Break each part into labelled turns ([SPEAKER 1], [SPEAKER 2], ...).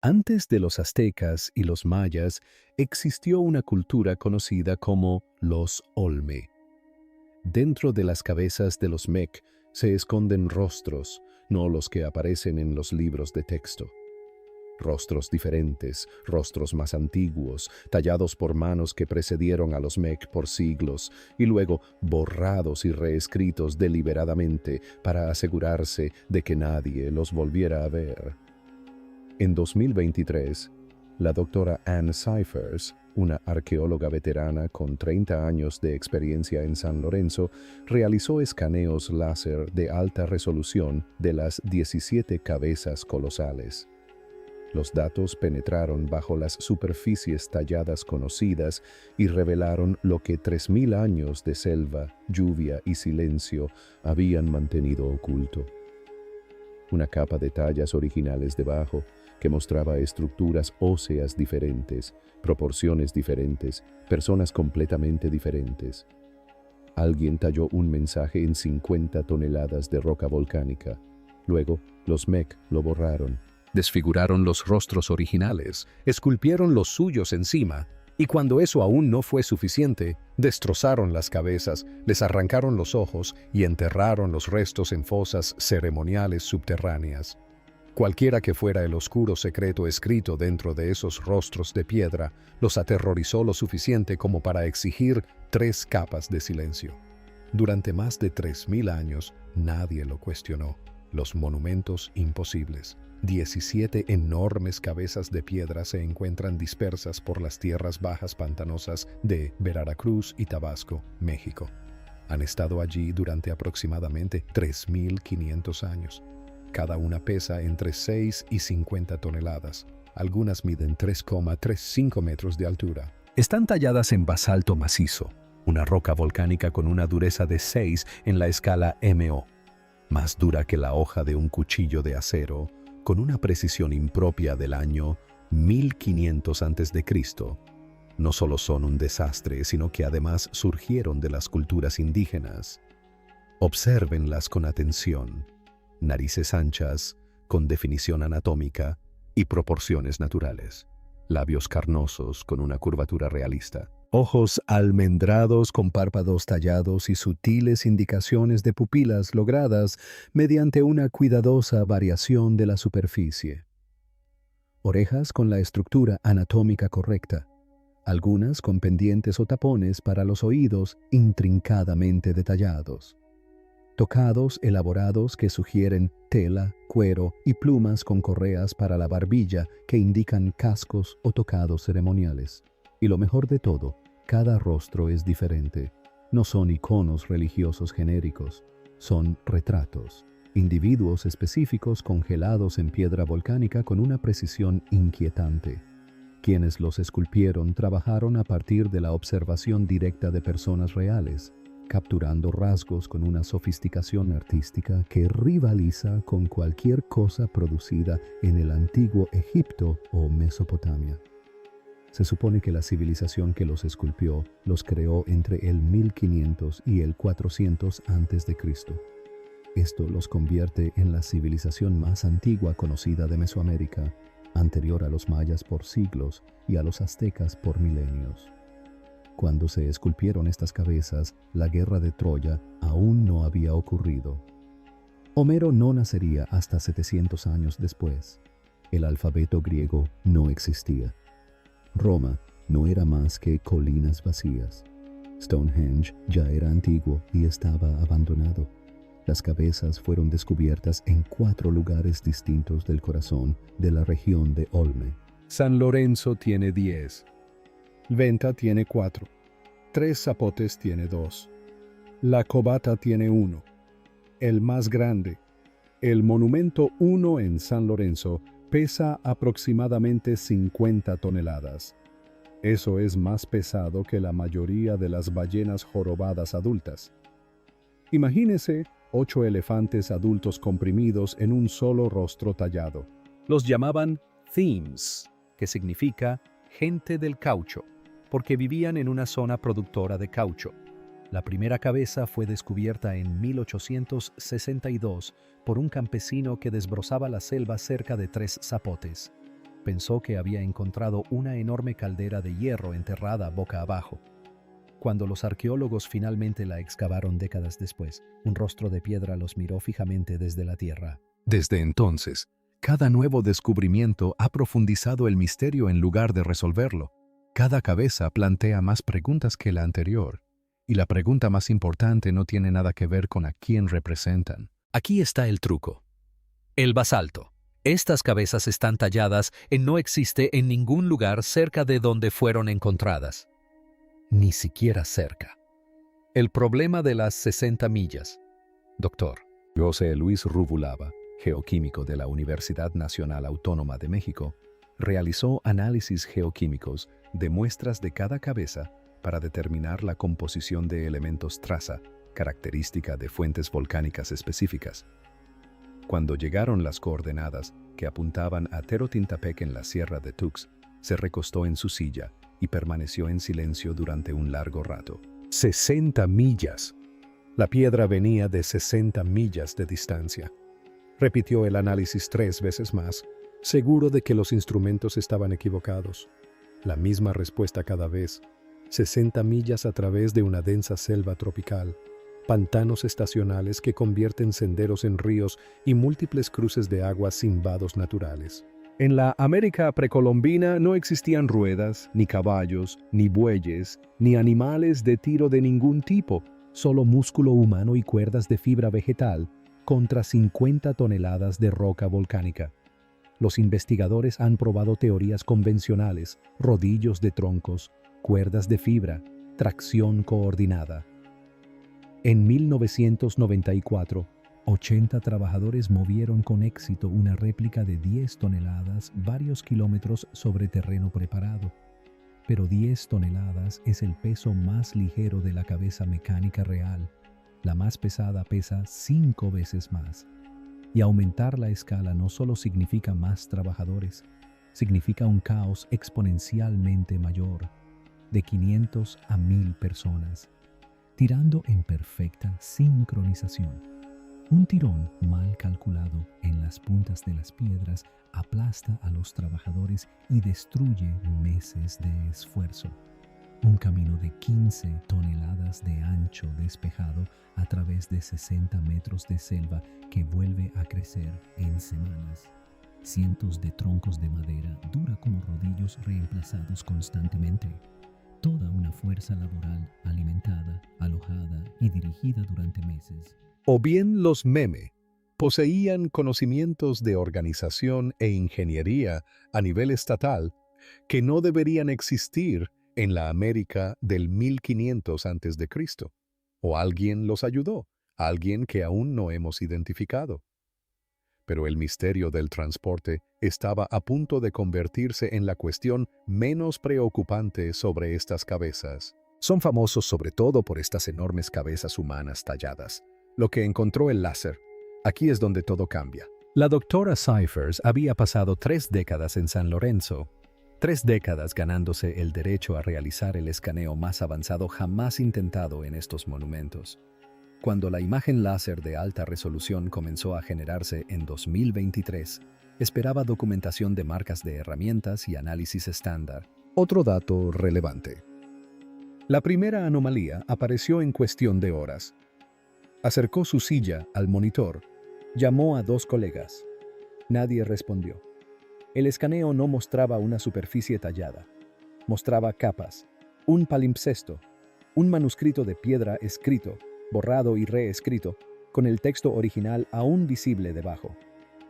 [SPEAKER 1] Antes de los aztecas y los mayas, existió una cultura conocida como los Olme. Dentro de las cabezas de los Mec se esconden rostros, no los que aparecen en los libros de texto. Rostros diferentes, rostros más antiguos, tallados por manos que precedieron a los Mec por siglos y luego borrados y reescritos deliberadamente para asegurarse de que nadie los volviera a ver. En 2023, la doctora Anne Cyphers, una arqueóloga veterana con 30 años de experiencia en San Lorenzo, realizó escaneos láser de alta resolución de las 17 cabezas colosales. Los datos penetraron bajo las superficies talladas conocidas y revelaron lo que 3.000 años de selva, lluvia y silencio habían mantenido oculto. Una capa de tallas originales debajo, que mostraba estructuras óseas diferentes, proporciones diferentes, personas completamente diferentes. Alguien talló un mensaje en 50 toneladas de roca volcánica. Luego, los Mec lo borraron. Desfiguraron los rostros originales, esculpieron los suyos encima, y cuando eso aún no fue suficiente, destrozaron las cabezas, les arrancaron los ojos y enterraron los restos en fosas ceremoniales subterráneas. Cualquiera que fuera el oscuro secreto escrito dentro de esos rostros de piedra, los aterrorizó lo suficiente como para exigir 3 capas de silencio. Durante más de 3.000 años, nadie lo cuestionó. Los monumentos imposibles. 17 enormes cabezas de piedra se encuentran dispersas por las tierras bajas pantanosas de Veracruz y Tabasco, México. Han estado allí durante aproximadamente 3.500 años. Cada una pesa entre 6 y 50 toneladas. Algunas miden 3,35 metros de altura. Están talladas en basalto macizo, una roca volcánica con una dureza de 6 en la escala MO, más dura que la hoja de un cuchillo de acero, con una precisión impropia del año 1500 a.C. No solo son un desastre, sino que además surgieron de las culturas indígenas. Obsérvenlas con atención. Narices anchas, con definición anatómica y proporciones naturales. Labios carnosos con una curvatura realista. Ojos almendrados con párpados tallados y sutiles indicaciones de pupilas logradas mediante una cuidadosa variación de la superficie. Orejas con la estructura anatómica correcta, algunas con pendientes o tapones para los oídos intrincadamente detallados. Tocados elaborados que sugieren tela, cuero y plumas con correas para la barbilla que indican cascos o tocados ceremoniales. Y lo mejor de todo, cada rostro es diferente. No son iconos religiosos genéricos, son retratos, individuos específicos congelados en piedra volcánica con una precisión inquietante. Quienes los esculpieron trabajaron a partir de la observación directa de personas reales, capturando rasgos con una sofisticación artística que rivaliza con cualquier cosa producida en el antiguo Egipto o Mesopotamia. Se supone que la civilización que los esculpió los creó entre el 1500 y el 400 a.C. Esto los convierte en la civilización más antigua conocida de Mesoamérica, anterior a los mayas por siglos y a los aztecas por milenios. Cuando se esculpieron estas cabezas, la guerra de Troya aún no había ocurrido. Homero no nacería hasta 700 años después. El alfabeto griego no existía. Roma no era más que colinas vacías. Stonehenge ya era antiguo y estaba abandonado. Las cabezas fueron descubiertas en 4 lugares distintos del corazón de la región de Olme. San Lorenzo tiene 10. Venta tiene 4. 3 Zapotes tiene 2. La Cobata tiene 1. El más grande, el monumento 1 en San Lorenzo, pesa aproximadamente 50 toneladas. Eso es más pesado que la mayoría de las ballenas jorobadas adultas. Imagínese 8 elefantes adultos comprimidos en un solo rostro tallado. Los llamaban Themes, que significa gente del caucho, porque vivían en una zona productora de caucho. La primera cabeza fue descubierta en 1862 por un campesino que desbrozaba la selva cerca de 3 Zapotes. Pensó que había encontrado una enorme caldera de hierro enterrada boca abajo. Cuando los arqueólogos finalmente la excavaron décadas después, un rostro de piedra los miró fijamente desde la tierra. Desde entonces, cada nuevo descubrimiento ha profundizado el misterio en lugar de resolverlo. Cada cabeza plantea más preguntas que la anterior, y la pregunta más importante no tiene nada que ver con a quién representan. Aquí está el truco. El basalto. Estas cabezas están talladas en no existe en ningún lugar cerca de donde fueron encontradas. Ni siquiera cerca. El problema de las 60 millas. Doctor José Luis Rubulava, geoquímico de la Universidad Nacional Autónoma de México, realizó análisis geoquímicos de muestras de cada cabeza para determinar la composición de elementos traza, característica de fuentes volcánicas específicas. Cuando llegaron las coordenadas que apuntaban a Terotintapec en la Sierra de Tux, se recostó en su silla y permaneció en silencio durante un largo rato. 60 millas. La piedra venía de 60 millas de distancia. Repitió el análisis 3 veces más, seguro de que los instrumentos estaban equivocados. La misma respuesta cada vez. 60 millas a través de una densa selva tropical, pantanos estacionales que convierten senderos en ríos y múltiples cruces de agua sin vados naturales. En la América precolombina no existían ruedas, ni caballos, ni bueyes, ni animales de tiro de ningún tipo, solo músculo humano y cuerdas de fibra vegetal contra 50 toneladas de roca volcánica. Los investigadores han probado teorías convencionales, rodillos de troncos, cuerdas de fibra, tracción coordinada. En 1994, 80 trabajadores movieron con éxito una réplica de 10 toneladas varios kilómetros sobre terreno preparado. Pero 10 toneladas es el peso más ligero de la cabeza mecánica real. La más pesada pesa 5 veces más. Y aumentar la escala no solo significa más trabajadores, significa un caos exponencialmente mayor, de 500 a 1000 personas, tirando en perfecta sincronización. Un tirón mal calculado en las puntas de las piedras aplasta a los trabajadores y destruye meses de esfuerzo. Un camino de 15 toneladas de ancho despejado a través de 60 metros de selva que vuelve a crecer en semanas. Cientos de troncos de madera dura como rodillos reemplazados constantemente. Toda una fuerza laboral alimentada, alojada y dirigida durante meses. O bien los meme poseían conocimientos de organización e ingeniería a nivel estatal que no deberían existir en la América del 1500 a.C. O alguien los ayudó, alguien que aún no hemos identificado. Pero el misterio del transporte estaba a punto de convertirse en la cuestión menos preocupante sobre estas cabezas. Son famosos sobre todo por estas enormes cabezas humanas talladas. Lo que encontró el láser. Aquí es donde todo cambia. La doctora Cyphers había pasado 3 décadas en San Lorenzo, 3 décadas ganándose el derecho a realizar el escaneo más avanzado jamás intentado en estos monumentos. Cuando la imagen láser de alta resolución comenzó a generarse en 2023, esperaba documentación de marcas de herramientas y análisis estándar. Otro dato relevante. La primera anomalía apareció en cuestión de horas. Acercó su silla al monitor, llamó a 2 colegas. Nadie respondió. El escaneo no mostraba una superficie tallada. Mostraba capas, un palimpsesto, un manuscrito de piedra escrito, borrado y reescrito, con el texto original aún visible debajo.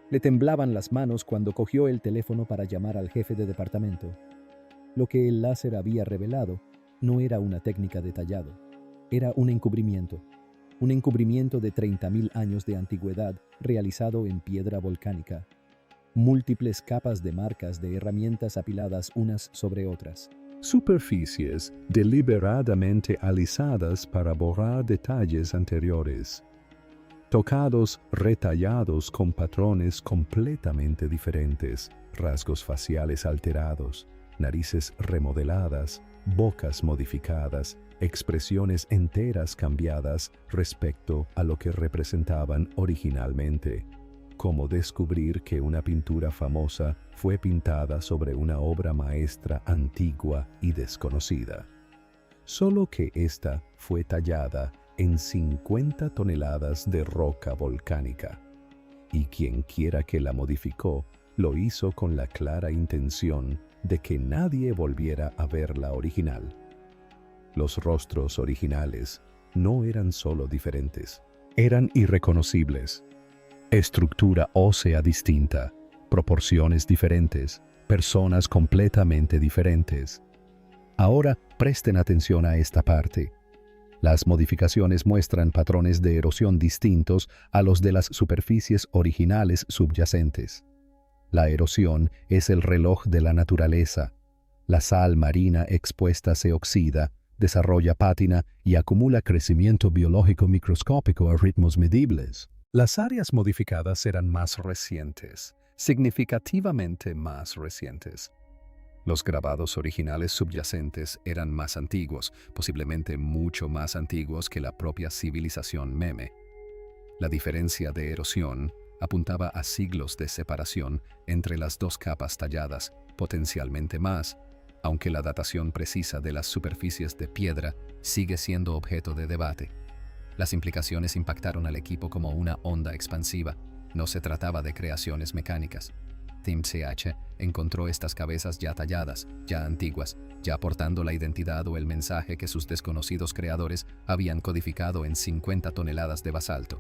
[SPEAKER 1] Le temblaban las manos cuando cogió el teléfono para llamar al jefe de departamento. Lo que el láser había revelado no era una técnica de tallado, era un encubrimiento de 30.000 años de antigüedad realizado en piedra volcánica. Múltiples capas de marcas de herramientas apiladas unas sobre otras. Superficies deliberadamente alisadas para borrar detalles anteriores. Tocados retallados con patrones completamente diferentes, rasgos faciales alterados, narices remodeladas, bocas modificadas, expresiones enteras cambiadas respecto a lo que representaban originalmente. como descubrir que una pintura famosa fue pintada sobre una obra maestra antigua y desconocida, solo que ésta fue tallada en 50 toneladas de roca volcánica, y quien quiera que la modificó, lo hizo con la clara intención de que nadie volviera a ver la original. Los rostros originales no eran solo diferentes, eran irreconocibles. Estructura ósea distinta, proporciones diferentes, personas completamente diferentes. Ahora presten atención a esta parte. Las modificaciones muestran patrones de erosión distintos a los de las superficies originales subyacentes. La erosión es el reloj de la naturaleza. La sal marina expuesta se oxida, desarrolla pátina y acumula crecimiento biológico microscópico a ritmos medibles. Las áreas modificadas eran más recientes, significativamente más recientes. Los grabados originales subyacentes eran más antiguos, posiblemente mucho más antiguos que la propia civilización Meme. La diferencia de erosión apuntaba a siglos de separación entre las dos capas talladas, potencialmente más, aunque la datación precisa de las superficies de piedra sigue siendo objeto de debate. Las implicaciones impactaron al equipo como una onda expansiva. No se trataba de creaciones mecánicas. Team CH encontró estas cabezas ya talladas, ya antiguas, ya portando la identidad o el mensaje que sus desconocidos creadores habían codificado en 50 toneladas de basalto.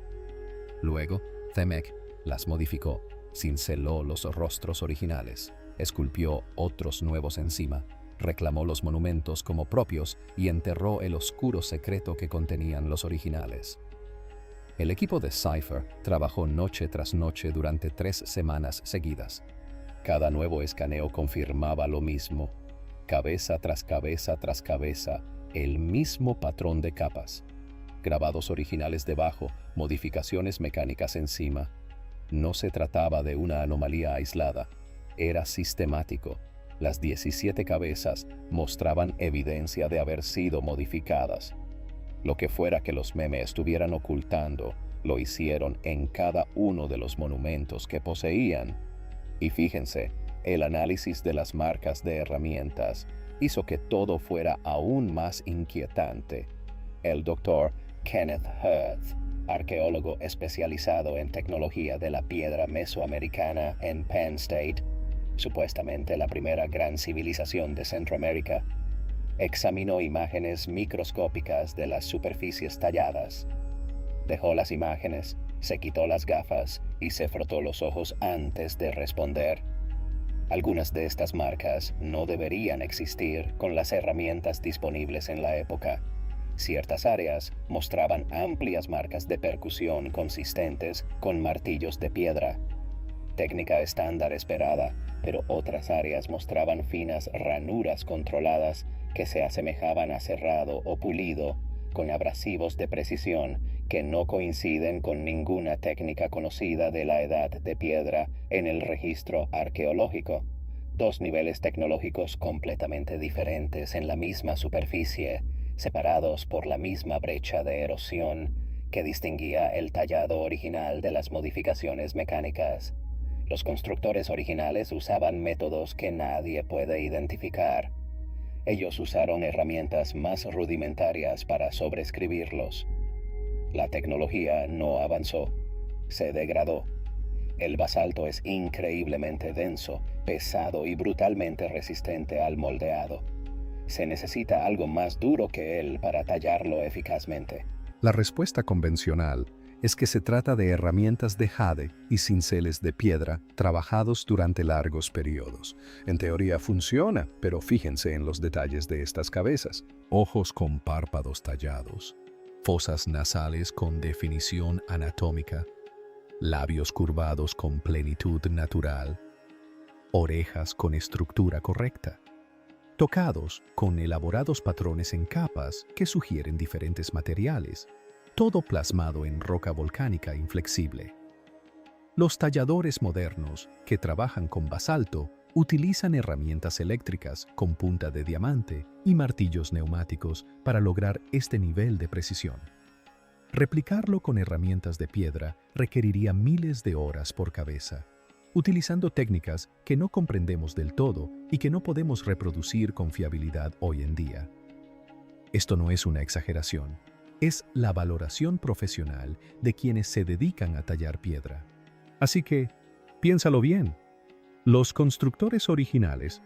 [SPEAKER 1] Luego, Temec las modificó, cinceló los rostros originales, esculpió otros nuevos encima, reclamó los monumentos como propios y enterró el oscuro secreto que contenían los originales. El equipo de Cypher trabajó noche tras noche durante 3 semanas seguidas. Cada nuevo escaneo confirmaba lo mismo, cabeza tras cabeza tras cabeza, el mismo patrón de capas. Grabados originales debajo, modificaciones mecánicas encima. No se trataba de una anomalía aislada, era sistemático. Las 17 cabezas mostraban evidencia de haber sido modificadas. Lo que fuera que los Meme estuvieran ocultando, lo hicieron en cada uno de los monumentos que poseían. Y fíjense, el análisis de las marcas de herramientas hizo que todo fuera aún más inquietante. El Dr. Kenneth Hurth, arqueólogo especializado en tecnología de la piedra mesoamericana en Penn State, supuestamente la primera gran civilización de Centroamérica, examinó imágenes microscópicas de las superficies talladas. Dejó las imágenes, se quitó las gafas y se frotó los ojos antes de responder. Algunas de estas marcas no deberían existir con las herramientas disponibles en la época. Ciertas áreas mostraban amplias marcas de percusión consistentes con martillos de piedra. Técnica estándar esperada, pero otras áreas mostraban finas ranuras controladas que se asemejaban a cerrado o pulido, con abrasivos de precisión que no coinciden con ninguna técnica conocida de la edad de piedra en el registro arqueológico. 2 niveles tecnológicos completamente diferentes en la misma superficie, separados por la misma brecha de erosión que distinguía el tallado original de las modificaciones mecánicas. Los constructores originales usaban métodos que nadie puede identificar. Ellos usaron herramientas más rudimentarias para sobreescribirlos. La tecnología no avanzó, se degradó. El basalto es increíblemente denso, pesado y brutalmente resistente al moldeado. Se necesita algo más duro que él para tallarlo eficazmente.
[SPEAKER 2] La respuesta convencional es que se trata de herramientas de jade y cinceles de piedra trabajados durante largos periodos. En teoría funciona, pero fíjense en los detalles de estas cabezas. Ojos con párpados tallados, fosas nasales con definición anatómica, labios curvados con plenitud natural, orejas con estructura correcta, tocados con elaborados patrones en capas que sugieren diferentes materiales, todo plasmado en roca volcánica inflexible. Los talladores modernos, que trabajan con basalto, utilizan herramientas eléctricas con punta de diamante y martillos neumáticos para lograr este nivel de precisión. Replicarlo con herramientas de piedra requeriría miles de horas por cabeza, utilizando técnicas que no comprendemos del todo y que no podemos reproducir con fiabilidad hoy en día. Esto no es una exageración, es la valoración profesional de quienes se dedican a tallar piedra. Así que, piénsalo bien. Los constructores originales,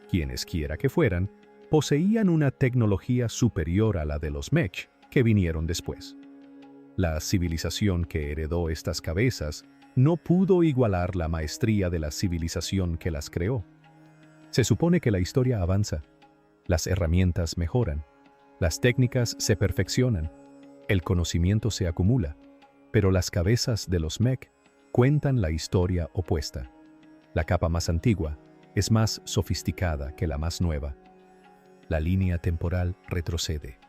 [SPEAKER 2] quienes quiera que fueran, poseían una tecnología superior a la de los mech que vinieron después. La civilización que heredó estas cabezas no pudo igualar la maestría de la civilización que las creó. Se supone que la historia avanza, las herramientas mejoran, las técnicas se perfeccionan, el conocimiento se acumula, pero las cabezas de los mech cuentan la historia opuesta. La capa más antigua es más sofisticada que la más nueva. La línea temporal retrocede.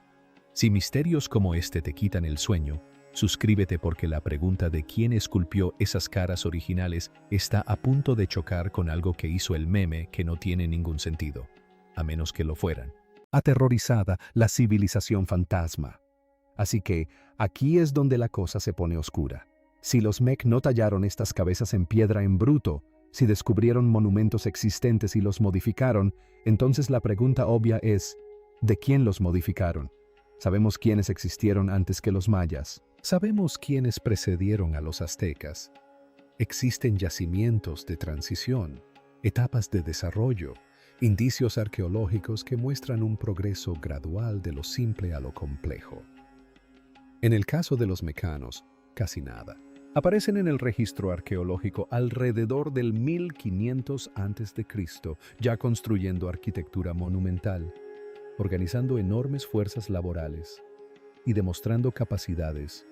[SPEAKER 2] Si misterios como este te quitan el sueño, suscríbete porque la pregunta de quién esculpió esas caras originales está a punto de chocar con algo que hizo el meme que no tiene ningún sentido, a menos que lo fueran. Aterrorizada la civilización fantasma. Así que aquí es donde la cosa se pone oscura. Si los mech no tallaron estas cabezas en piedra en bruto, si descubrieron monumentos existentes y los modificaron, entonces la pregunta obvia es, ¿de quién los modificaron? Sabemos quiénes existieron antes que los mayas. Sabemos quiénes precedieron a los aztecas. Existen yacimientos de transición, etapas de desarrollo, indicios arqueológicos que muestran un progreso gradual de lo simple a lo complejo. En el caso de los mecanos, casi nada. Aparecen en el registro arqueológico alrededor del 1500 a.C., ya construyendo arquitectura monumental, organizando enormes fuerzas laborales y demostrando capacidades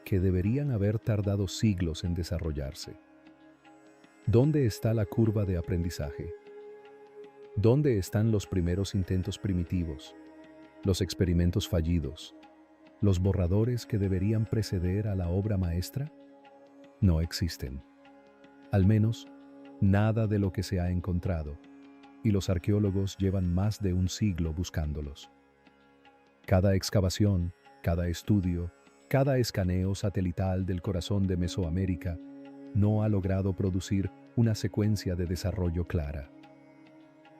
[SPEAKER 2] que deberían haber tardado siglos en desarrollarse. ¿Dónde está la curva de aprendizaje? ¿Dónde están los primeros intentos primitivos, los experimentos fallidos, los borradores que deberían preceder a la obra maestra? No existen. Al menos, nada de lo que se ha encontrado, y los arqueólogos llevan más de un siglo buscándolos. Cada excavación, cada estudio, cada escaneo satelital del corazón de Mesoamérica no ha logrado producir una secuencia de desarrollo clara.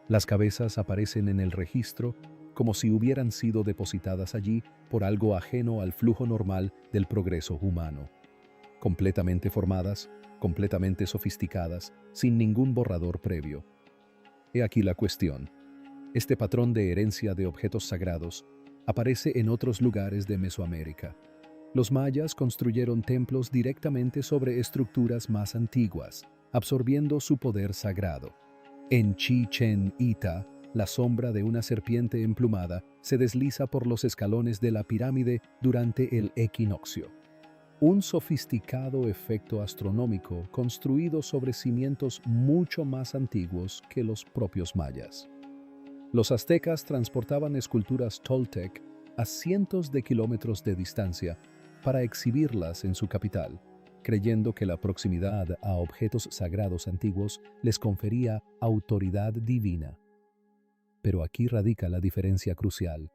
[SPEAKER 2] Las cabezas aparecen en el registro como si hubieran sido depositadas allí por algo ajeno al flujo normal del progreso humano. Completamente formadas, completamente sofisticadas, sin ningún borrador previo. He aquí la cuestión. Este patrón de herencia de objetos sagrados aparece en otros lugares de Mesoamérica. Los mayas construyeron templos directamente sobre estructuras más antiguas, absorbiendo su poder sagrado. En Chichén Itzá, la sombra de una serpiente emplumada se desliza por los escalones de la pirámide durante el equinoccio. Un sofisticado efecto astronómico construido sobre cimientos mucho más antiguos que los propios mayas. Los aztecas transportaban esculturas toltec a cientos de kilómetros de distancia para exhibirlas en su capital, creyendo que la proximidad a objetos sagrados antiguos les confería autoridad divina. Pero aquí radica la diferencia crucial.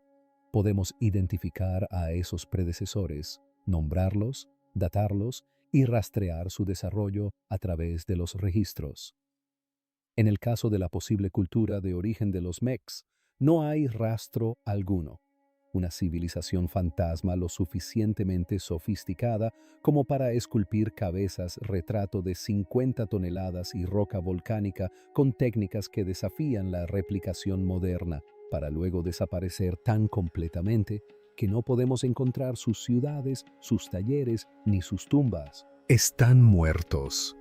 [SPEAKER 2] Podemos identificar a esos predecesores, nombrarlos, datarlos y rastrear su desarrollo a través de los registros. En el caso de la posible cultura de origen de los mechs, no hay rastro alguno. Una civilización fantasma lo suficientemente sofisticada como para esculpir cabezas retrato de 50 toneladas y roca volcánica con técnicas que desafían la replicación moderna, para luego desaparecer tan completamente que no podemos encontrar sus ciudades, sus talleres ni sus tumbas. Están muertos.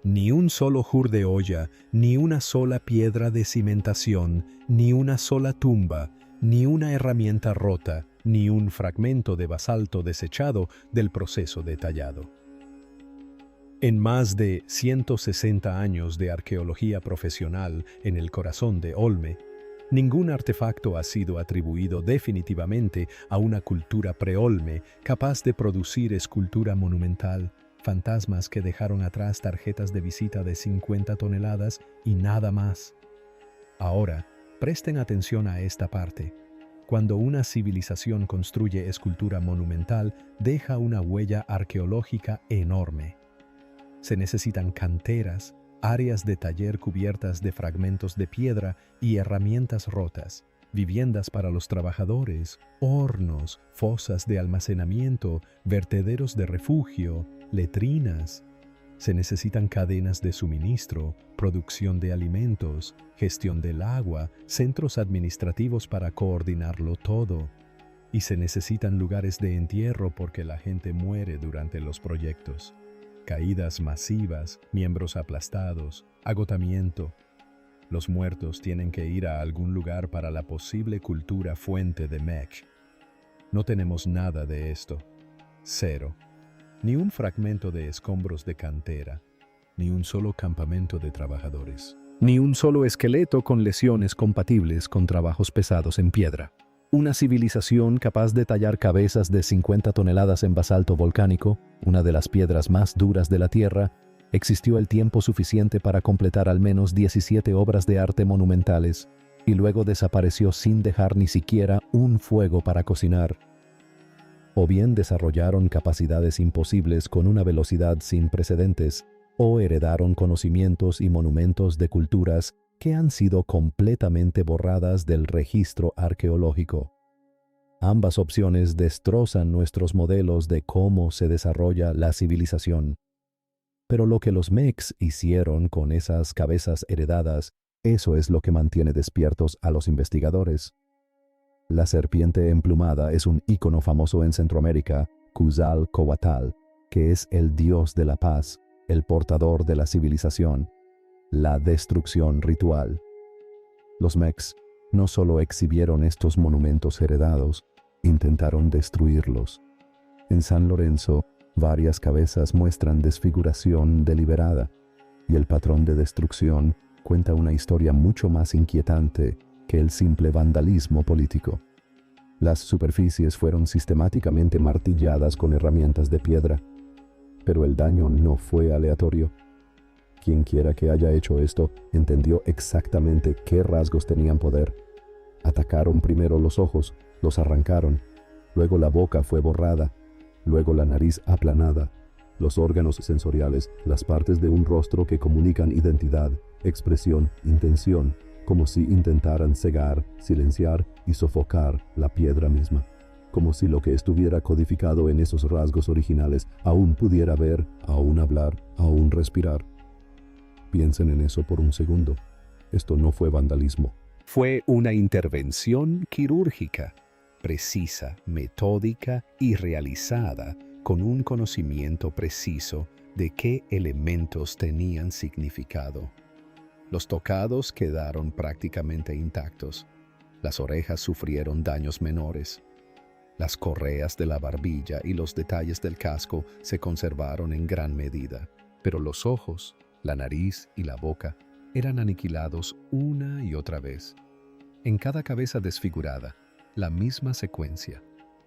[SPEAKER 2] Ni un solo jur de olla, ni una sola piedra de cimentación, ni una sola tumba, ni una herramienta rota, ni un fragmento de basalto desechado del proceso de tallado. En más de 160 años de arqueología profesional en el corazón de Olme, ningún artefacto ha sido atribuido definitivamente a una cultura pre-Olme capaz de producir escultura monumental, fantasmas que dejaron atrás tarjetas de visita de 50 toneladas y nada más. Ahora, presten atención a esta parte. Cuando una civilización construye escultura monumental, deja una huella arqueológica enorme. Se necesitan canteras, áreas de taller cubiertas de fragmentos de piedra y herramientas rotas, viviendas para los trabajadores, hornos, fosas de almacenamiento, vertederos de refugio, letrinas. Se necesitan cadenas de suministro, producción de alimentos, gestión del agua, centros administrativos para coordinarlo todo. Y se necesitan lugares de entierro porque la gente muere durante los proyectos. Caídas masivas, miembros aplastados, agotamiento. Los muertos tienen que ir a algún lugar para la posible cultura fuente de Mech. No tenemos nada de esto. Cero. Ni un fragmento de escombros de cantera, ni un solo campamento de trabajadores, ni un solo esqueleto con lesiones compatibles con trabajos pesados en piedra. Una civilización capaz de tallar cabezas de 50 toneladas en basalto volcánico, una de las piedras más duras de la Tierra, existió el tiempo suficiente para completar al menos 17 obras de arte monumentales y luego desapareció sin dejar ni siquiera un fuego para cocinar. O bien desarrollaron capacidades imposibles con una velocidad sin precedentes, o heredaron conocimientos y monumentos de culturas que han sido completamente borradas del registro arqueológico. Ambas opciones destrozan nuestros modelos de cómo se desarrolla la civilización. Pero lo que los Mechs hicieron con esas cabezas heredadas, eso es lo que mantiene despiertos a los investigadores. La serpiente emplumada es un ícono famoso en Centroamérica, Quetzalcóatl, que es el dios de la paz, el portador de la civilización, la destrucción ritual. Los Mechs no solo exhibieron estos monumentos heredados, intentaron destruirlos. En San Lorenzo, varias cabezas muestran desfiguración deliberada, y el patrón de destrucción cuenta una historia mucho más inquietante que el simple vandalismo político. Las superficies fueron sistemáticamente martilladas con herramientas de piedra, pero el daño no fue aleatorio. Quien quiera que haya hecho esto entendió exactamente qué rasgos tenían poder. Atacaron primero los ojos, los arrancaron, luego la boca fue borrada, luego la nariz aplanada, los órganos sensoriales, las partes de un rostro que comunican identidad, expresión, intención, como si intentaran cegar, silenciar y sofocar la piedra misma, como si lo que estuviera codificado en esos rasgos originales aún pudiera ver, aún hablar, aún respirar. Piensen en eso por un segundo. Esto no fue vandalismo.
[SPEAKER 1] Fue una intervención quirúrgica, precisa, metódica y realizada con un conocimiento preciso de qué elementos tenían significado. Los tocados quedaron prácticamente intactos. Las orejas sufrieron daños menores. Las correas de la barbilla y los detalles del casco se conservaron en gran medida, pero los ojos, la nariz y la boca eran aniquilados una y otra vez. En cada cabeza desfigurada, la misma secuencia,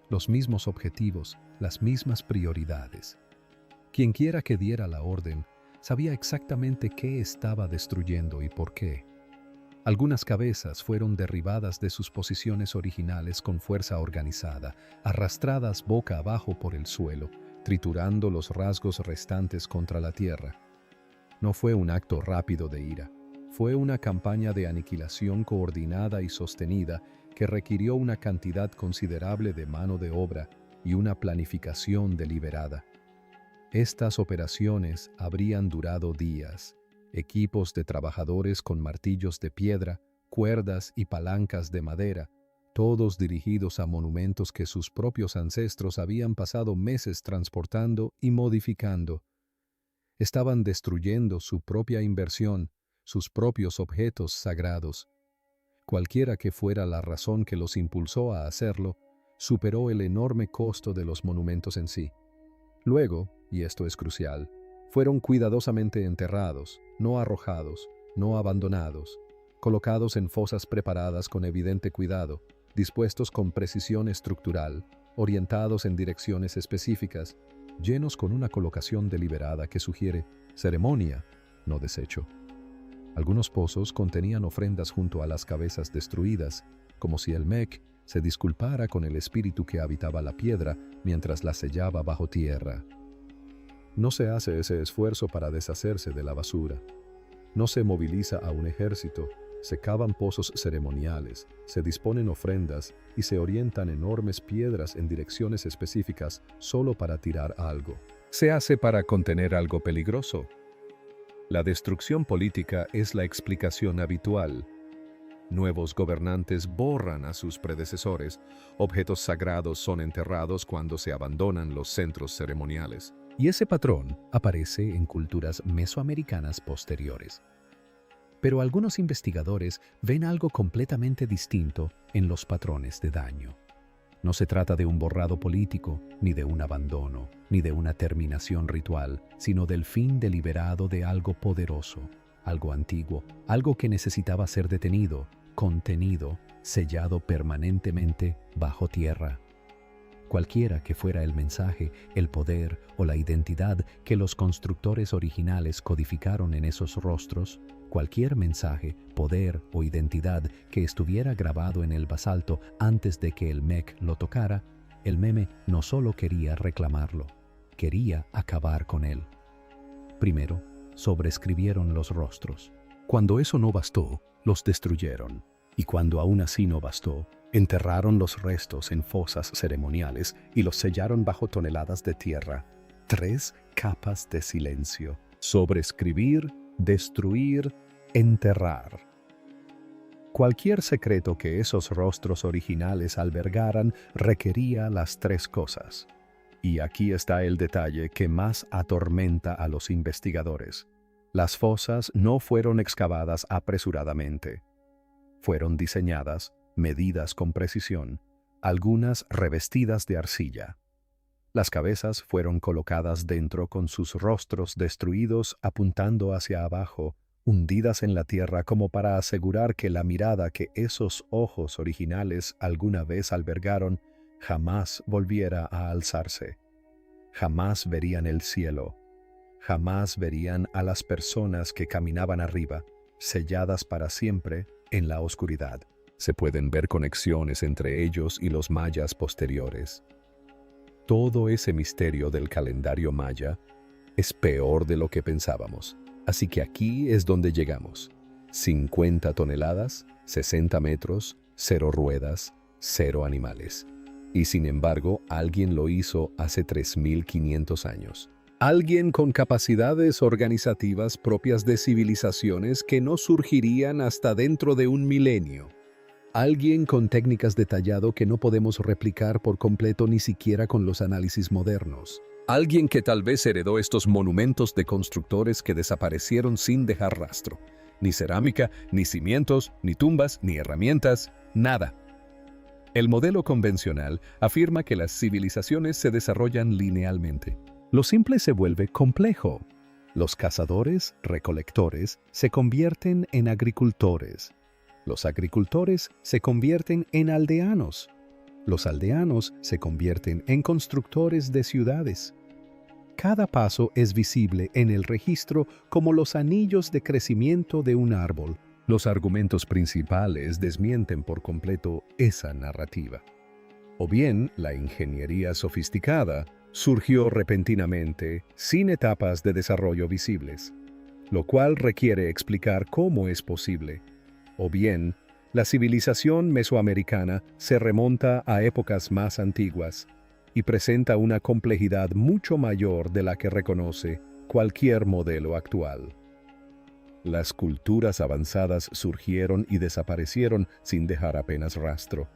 [SPEAKER 1] los mismos objetivos, las mismas prioridades. Quienquiera que diera la orden sabía exactamente qué estaba destruyendo y por qué. Algunas cabezas fueron derribadas de sus posiciones originales con fuerza organizada, arrastradas boca abajo por el suelo, triturando los rasgos restantes contra la tierra. No fue un acto rápido de ira, fue una campaña de aniquilación coordinada y sostenida que requirió una cantidad considerable de mano de obra y una planificación deliberada. Estas operaciones habrían durado días. Equipos de trabajadores con martillos de piedra, cuerdas y palancas de madera, todos dirigidos a monumentos que sus propios ancestros habían pasado meses transportando y modificando. Estaban destruyendo su propia inversión, sus propios objetos sagrados. Cualquiera que fuera la razón que los impulsó a hacerlo, superó el enorme costo de los monumentos en sí. Luego, y esto es crucial, fueron cuidadosamente enterrados, no arrojados, no abandonados, colocados en fosas preparadas con evidente cuidado, dispuestos con precisión estructural, orientados en direcciones específicas, llenos con una colocación deliberada que sugiere ceremonia, no desecho.
[SPEAKER 2] Algunos pozos contenían ofrendas junto a las cabezas destruidas, como si el Mech se disculpara con el espíritu que habitaba la piedra mientras la sellaba bajo tierra. No se hace ese esfuerzo para deshacerse de la basura. No se moviliza a un ejército, se cavan pozos ceremoniales, se disponen ofrendas y se orientan enormes piedras en direcciones específicas solo para tirar algo. Se hace para contener algo peligroso. La destrucción política es la explicación habitual. Nuevos gobernantes borran a sus predecesores, objetos sagrados son enterrados cuando se abandonan los centros ceremoniales. Y ese patrón aparece en culturas mesoamericanas posteriores. Pero algunos investigadores ven algo completamente distinto en los patrones de daño. No se trata de un borrado político, ni de un abandono, ni de una terminación ritual, sino del fin deliberado de algo poderoso, algo antiguo, algo que necesitaba ser detenido, contenido, sellado permanentemente bajo tierra. Cualquiera que fuera el mensaje, el poder o la identidad que los constructores originales codificaron en esos rostros, cualquier mensaje, poder o identidad que estuviera grabado en el basalto antes de que el Mech lo tocara, el meme no solo quería reclamarlo, quería acabar con él. Primero, sobreescribieron los rostros. Cuando eso no bastó, los destruyeron. Y cuando aún así no bastó, enterraron los restos en fosas ceremoniales y los sellaron bajo toneladas de tierra. 3 capas de silencio. Sobreescribir, destruir, enterrar. Cualquier secreto que esos rostros originales albergaran requería las 3 cosas. Y aquí está el detalle que más atormenta a los investigadores. Las fosas no fueron excavadas apresuradamente. Fueron diseñadas, medidas con precisión, algunas revestidas de arcilla. Las cabezas fueron colocadas dentro con sus rostros destruidos apuntando hacia abajo, hundidas en la tierra como para asegurar que la mirada que esos ojos originales alguna vez albergaron jamás volviera a alzarse. Jamás verían el cielo. Jamás verían a las personas que caminaban arriba, selladas para siempre en la oscuridad. Se pueden ver conexiones entre ellos y los mayas posteriores. Todo ese misterio del calendario maya es peor de lo que pensábamos. Así que aquí es donde llegamos. 50 toneladas, 60 metros, 0 ruedas, 0 animales. Y sin embargo, alguien lo hizo hace 3.500 años. Alguien con capacidades organizativas propias de civilizaciones que no surgirían hasta dentro de un milenio. Alguien con técnicas de tallado que no podemos replicar por completo ni siquiera con los análisis modernos. Alguien que tal vez heredó estos monumentos de constructores que desaparecieron sin dejar rastro. Ni cerámica, ni cimientos, ni tumbas, ni herramientas, nada. El modelo convencional afirma que las civilizaciones se desarrollan linealmente. Lo simple se vuelve complejo. Los cazadores, recolectores, se convierten en agricultores. Los agricultores se convierten en aldeanos. Los aldeanos se convierten en constructores de ciudades. Cada paso es visible en el registro como los anillos de crecimiento de un árbol. Los argumentos principales desmienten por completo esa narrativa. O bien, la ingeniería sofisticada surgió repentinamente, sin etapas de desarrollo visibles, lo cual requiere explicar cómo es posible. O bien, la civilización mesoamericana se remonta a épocas más antiguas y presenta una complejidad mucho mayor de la que reconoce cualquier modelo actual. Las culturas avanzadas surgieron y desaparecieron sin dejar apenas rastro.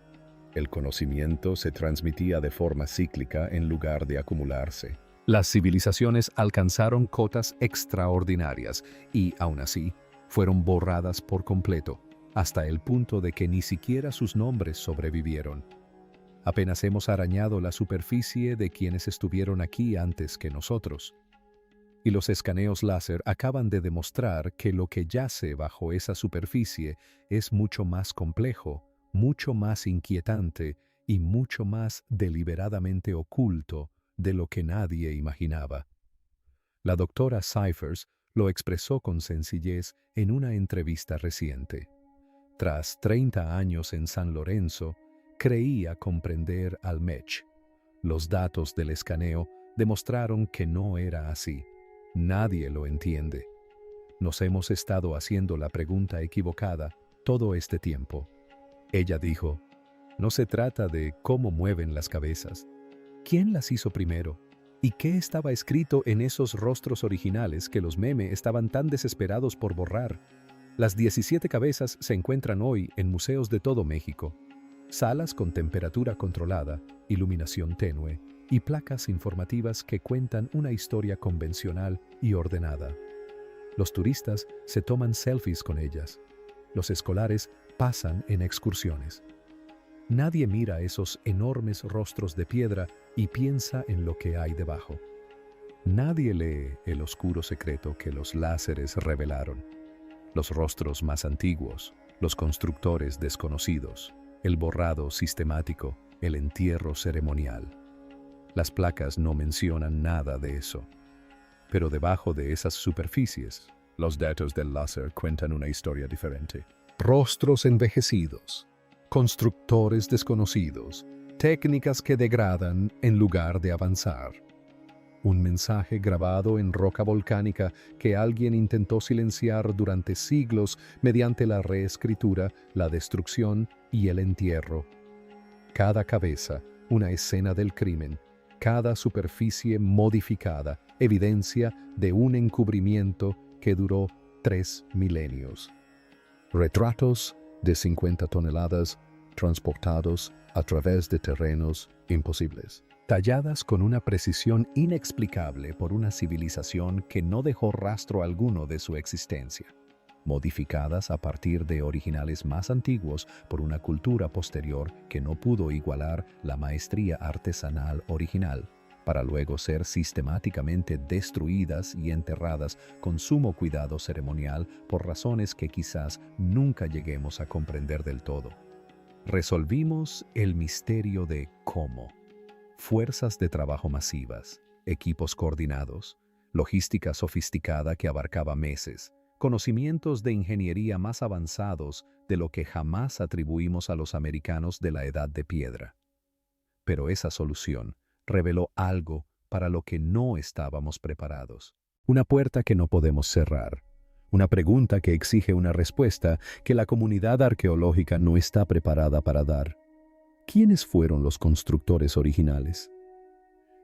[SPEAKER 2] El conocimiento se transmitía de forma cíclica en lugar de acumularse. Las civilizaciones alcanzaron cotas extraordinarias y, aún así, fueron borradas por completo, hasta el punto de que ni siquiera sus nombres sobrevivieron. Apenas hemos arañado la superficie de quienes estuvieron aquí antes que nosotros. Y los escaneos láser acaban de demostrar que lo que yace bajo esa superficie es mucho más complejo, mucho más inquietante y mucho más deliberadamente oculto de lo que nadie imaginaba. La doctora Cyphers Lo expresó con sencillez en una entrevista reciente. Tras 30 años en San Lorenzo, creía comprender al MEC. Los datos del escaneo demostraron que no era así. Nadie lo entiende. Nos hemos estado haciendo la pregunta equivocada todo este tiempo. Ella dijo, no se trata de cómo mueven las cabezas. ¿Quién las hizo primero? ¿Y qué estaba escrito en esos rostros originales que los meme estaban tan desesperados por borrar? Las 17 cabezas se encuentran hoy en museos de todo México. Salas con temperatura controlada, iluminación tenue y placas informativas que cuentan una historia convencional y ordenada. Los turistas se toman selfies con ellas. Los escolares pasan en excursiones. Nadie mira esos enormes rostros de piedra y piensa en lo que hay debajo. Nadie lee el oscuro secreto que los láseres revelaron. Los rostros más antiguos, los constructores desconocidos, el borrado sistemático, el entierro ceremonial. Las placas no mencionan nada de eso. Pero debajo de esas superficies, los datos del láser cuentan una historia diferente. Rostros envejecidos, constructores desconocidos, técnicas que degradan en lugar de avanzar. Un mensaje grabado en roca volcánica que alguien intentó silenciar durante siglos mediante la reescritura, la destrucción y el entierro. Cada cabeza, una escena del crimen, cada superficie modificada, evidencia de un encubrimiento que duró 3 milenios. Retratos de 50 toneladas transportados a través de terrenos imposibles, talladas con una precisión inexplicable por una civilización que no dejó rastro alguno de su existencia, modificadas a partir de originales más antiguos por una cultura posterior que no pudo igualar la maestría artesanal original, para luego ser sistemáticamente destruidas y enterradas con sumo cuidado ceremonial por razones que quizás nunca lleguemos a comprender del todo. Resolvimos el misterio de cómo. Fuerzas de trabajo masivas, equipos coordinados, logística sofisticada que abarcaba meses, conocimientos de ingeniería más avanzados de lo que jamás atribuimos a los americanos de la Edad de Piedra. Pero esa solución reveló algo para lo que no estábamos preparados. Una puerta que no podemos cerrar. Una pregunta que exige una respuesta que la comunidad arqueológica no está preparada para dar. ¿Quiénes fueron los constructores originales?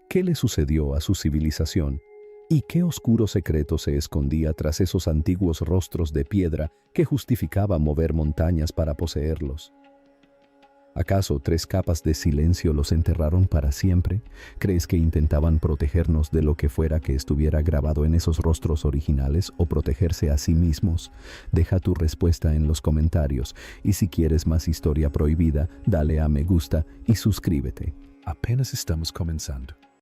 [SPEAKER 2] ¿Qué le sucedió a su civilización? ¿Y qué oscuro secreto se escondía tras esos antiguos rostros de piedra que justificaban mover montañas para poseerlos? ¿Acaso 3 capas de silencio los enterraron para siempre? ¿Crees que intentaban protegernos de lo que fuera que estuviera grabado en esos rostros originales o protegerse a sí mismos? Deja tu respuesta en los comentarios y si quieres más historia prohibida, dale a me gusta y suscríbete. Apenas estamos comenzando.